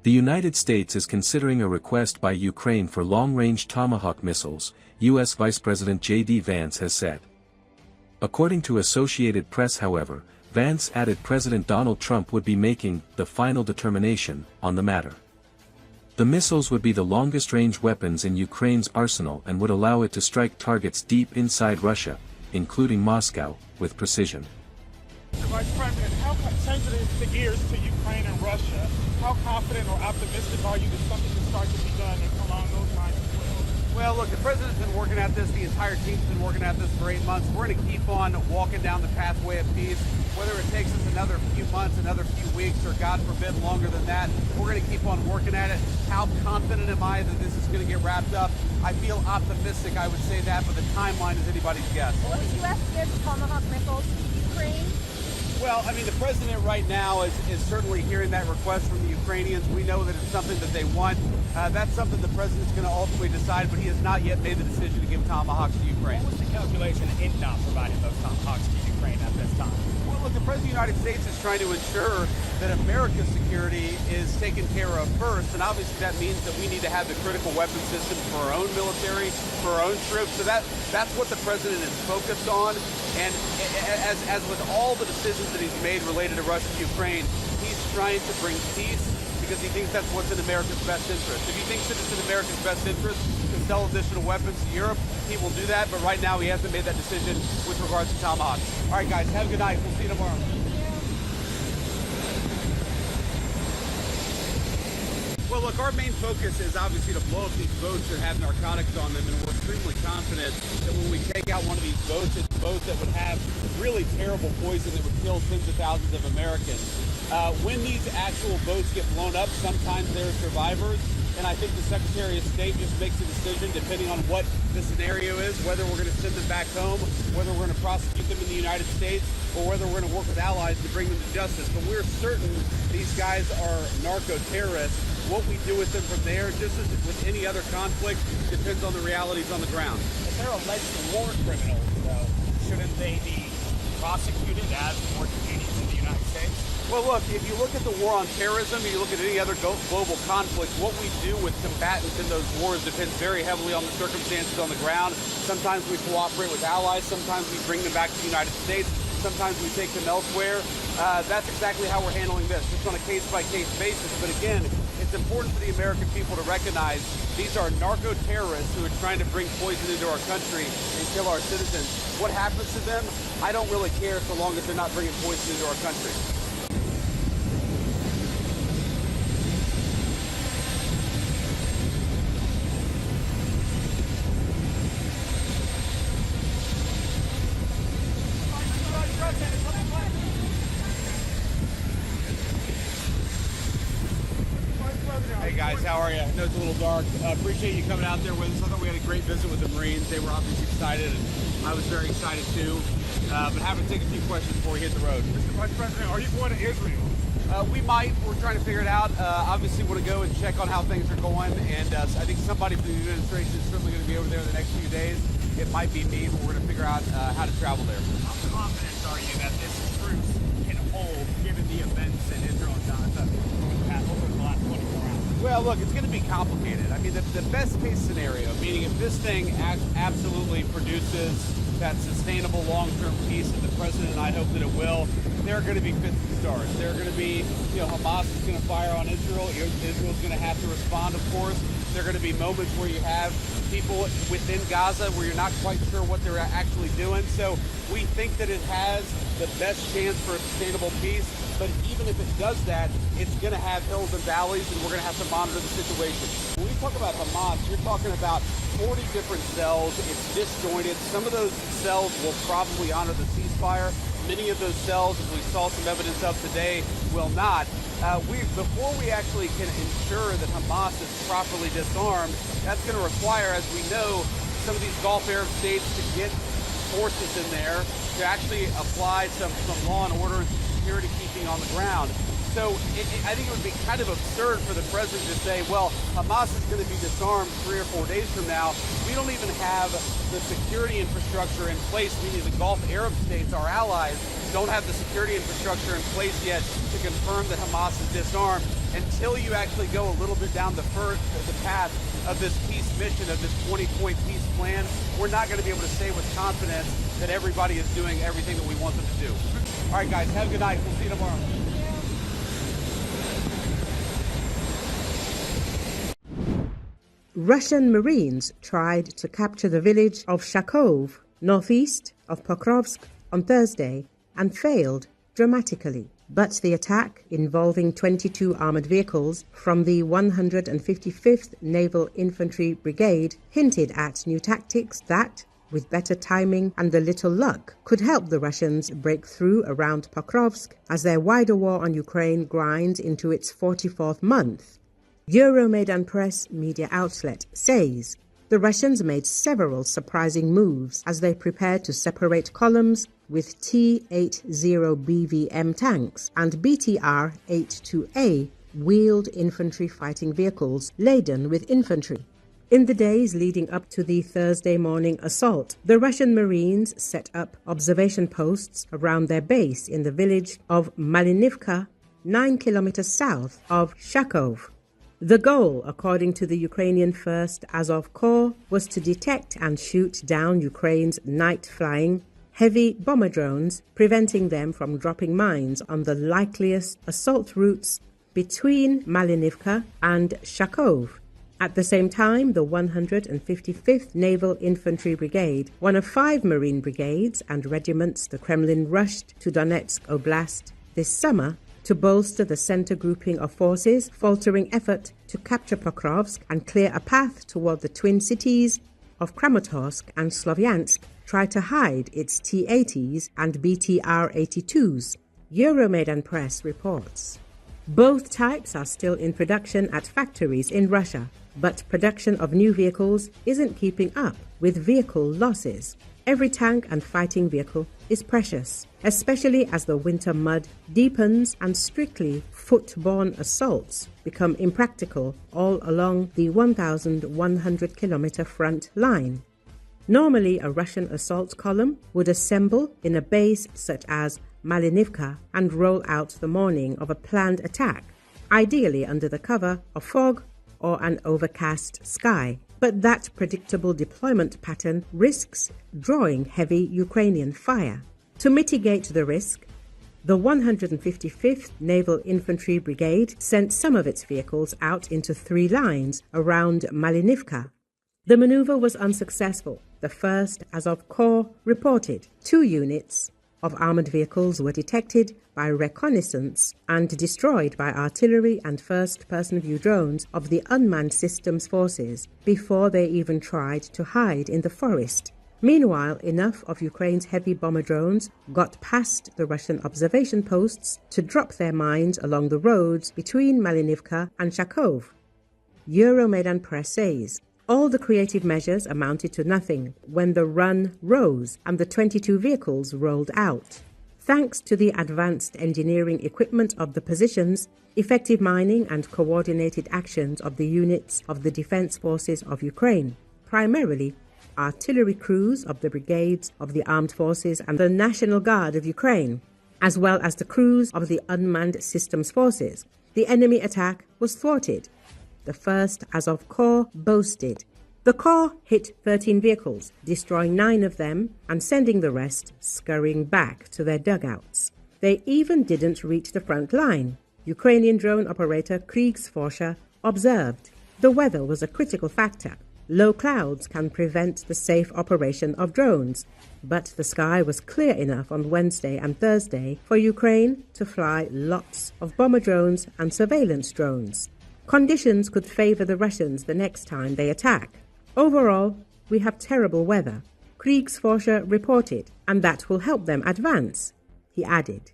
The United States is considering a request by Ukraine for long-range Tomahawk missiles, U.S. Vice-President JD Vance has said. According to Associated Press, however, Vance added President Donald Trump would be making the final determination on the matter. The missiles would be the longest-range weapons in Ukraine's arsenal and would allow it to strike targets deep inside Russia, including Moscow, with precision. Mr. Vice President, how sensitive the ears to Ukraine and Russia? How confident or optimistic are you that something can start to be done along those lines as well? Well, look, the president's been working at this, the entire team's been working at this for 8 months. We're going to keep on walking down the pathway of peace, whether it takes us another few months, another few weeks, or God forbid, longer than that. We're going to keep on working at it. How confident am I that this is going to get wrapped up? I feel optimistic, I would say that, but the timeline is anybody's guess. Will the U.S. give Tomahawk missiles to Ukraine? Well, I mean, the president right now is certainly hearing that request from the Ukrainians. We know that it's something that they want. That's something the president's going to ultimately decide, but he has not yet made the decision to give Tomahawks to Ukraine. What was the calculation in not providing those Tomahawks to Ukraine at this time? Well, look, the President of the United States is trying to ensure that America's security is taken care of first, and obviously that means that we need to have the critical weapon systems for our own military, for our own troops. So that's what the president is focused on. And as with all the decisions that he's made related to Russia and Ukraine, he's trying to bring peace because he thinks that's what's in America's best interest. If he thinks that it's in America's best interest to sell additional weapons to Europe, he will do that. But right now, he hasn't made that decision with regards to Tomahawk. All right, guys, have a good night. We'll see you tomorrow. Well, look, our main focus is obviously to blow up these boats that have narcotics on them, and we're extremely confident that when we take out one of these boats, it's boats that would have really terrible poison that would kill tens of thousands of Americans. When these actual boats get blown up, sometimes there are survivors, and I think the Secretary of State just makes a decision depending on what the scenario is, whether we're going to send them back home, whether we're going to prosecute them in the United States, or whether we're going to work with allies to bring them to justice. But we're certain these guys are narco-terrorists. What we do with them from there, just as with any other conflict, depends on the realities on the ground. If they're alleged war criminals, though, shouldn't they be prosecuted as war detainees in the United States? Well, look, if you look at the war on terrorism, if you look at any other global conflict, what we do with combatants in those wars depends very heavily on the circumstances on the ground. Sometimes we cooperate with allies, sometimes we bring them back to the United States, sometimes we take them elsewhere. That's exactly how we're handling this, just on a case-by-case basis. But again, it's important for the American people to recognize these are narco-terrorists who are trying to bring poison into our country and kill our citizens. What happens to them, I don't really care so long as they're not bringing poison into our country. Hey guys, how are you? I know it's a little dark. Appreciate you coming out there with us. I thought we had a great visit with the Marines. They were obviously excited, and I was very excited too. But happy to take a few questions before we hit the road. Mr. Vice President, are you going to Israel? We might. We're trying to figure it out. Obviously, want to go and check on how things are going, and I think somebody from the administration is certainly going to be over there in the next few days. It might be me, but we're going to figure out how to travel there. How confident are you that this truce can hold, given the events in Israel and Gaza over the last 24 hours? Well, look, it's going to be complicated. I mean, the best case scenario, meaning if this thing absolutely produces that sustainable long-term peace that the president and I hope that it will, there are going to be fits and starts. There are going to be, Hamas is going to fire on Israel. Israel's going to have to respond, of course. There are going to be moments where you have people within Gaza where you're not quite sure what they're actually doing. So we think that it has the best chance for a sustainable peace. But even if it does that, it's going to have hills and valleys, and we're going to have to monitor the situation. When we talk about Hamas, you're talking about 40 different cells. It's disjointed. Some of those cells will probably honor the ceasefire. Many of those cells, as we saw some evidence of today, will not. Before we actually can ensure that Hamas is properly disarmed, that's going to require, as we know, some of these Gulf Arab states to get forces in there to actually apply some law and order and security keeping on the ground. So I think it would be kind of absurd for the president to say, well, Hamas is going to be disarmed 3 or 4 days from now. We don't even have the security infrastructure in place, meaning the Gulf Arab states, our allies, to don't have the security infrastructure in place yet to confirm that Hamas is disarmed. Until you actually go a little bit down the path of this peace mission, of this 20-point peace plan, we're not going to be able to say with confidence that everybody is doing everything that we want them to do. All right, guys, have a good night. We'll see you tomorrow. Russian Marines tried to capture the village of Shakov, northeast of Pokrovsk, on Thursday and failed dramatically. But the attack, involving 22 armoured vehicles from the 155th Naval Infantry Brigade, hinted at new tactics that, with better timing and a little luck, could help the Russians break through around Pokrovsk as their wider war on Ukraine grinds into its 44th month. Euromaidan Press media outlet says the Russians made several surprising moves as they prepared to separate columns with T-80 tanks and BTR-82A wheeled infantry fighting vehicles laden with infantry. In the days leading up to the Thursday morning assault, the Russian Marines set up observation posts around their base in the village of Malinivka, 9 kilometers south of Shakov. The goal, according to the Ukrainian 1st Azov Corps, was to detect and shoot down Ukraine's night-flying heavy bomber drones, preventing them from dropping mines on the likeliest assault routes between Malinivka and Shakov. At the same time, the 155th Naval Infantry Brigade, one of 5 Marine brigades and regiments the Kremlin rushed to Donetsk Oblast this summer, to bolster the center grouping of forces' faltering effort to capture Pokrovsk and clear a path toward the twin cities of Kramatorsk and Slovyansk, tried to hide its T-80s and BTR-82s, Euromaidan Press reports. Both types are still in production at factories in Russia, but production of new vehicles isn't keeping up with vehicle losses. Every tank and fighting vehicle is precious, especially as the winter mud deepens and strictly foot-borne assaults become impractical all along the 1,100-kilometer front line. Normally, a Russian assault column would assemble in a base such as Malinivka and roll out the morning of a planned attack, ideally under the cover of fog or an overcast sky. But that predictable deployment pattern risks drawing heavy Ukrainian fire. To mitigate the risk, the 155th Naval Infantry Brigade sent some of its vehicles out into 3 lines around Malinivka. The maneuver was unsuccessful. The 1st Azov Corps reported 2 units of armoured vehicles were detected by reconnaissance and destroyed by artillery and first-person view drones of the unmanned systems forces before they even tried to hide in the forest. Meanwhile, enough of Ukraine's heavy bomber drones got past the Russian observation posts to drop their mines along the roads between Malinivka and Shakov. Euromaidan Press says all the creative measures amounted to nothing when the run rose and the 22 vehicles rolled out. Thanks to the advanced engineering equipment of the positions, effective mining and coordinated actions of the units of the Defense Forces of Ukraine, primarily artillery crews of the brigades of the Armed Forces and the National Guard of Ukraine, as well as the crews of the Unmanned Systems Forces, the enemy attack was thwarted. The 1st Azov Corps boasted. The Corps hit 13 vehicles, destroying 9 of them and sending the rest scurrying back to their dugouts. They even didn't reach the front line. Ukrainian drone operator Kriegsforscher observed the weather was a critical factor. Low clouds can prevent the safe operation of drones, but the sky was clear enough on Wednesday and Thursday for Ukraine to fly lots of bomber drones and surveillance drones. Conditions could favor the Russians the next time they attack. Overall, we have terrible weather, Kriegsforscher reported, and that will help them advance, he added.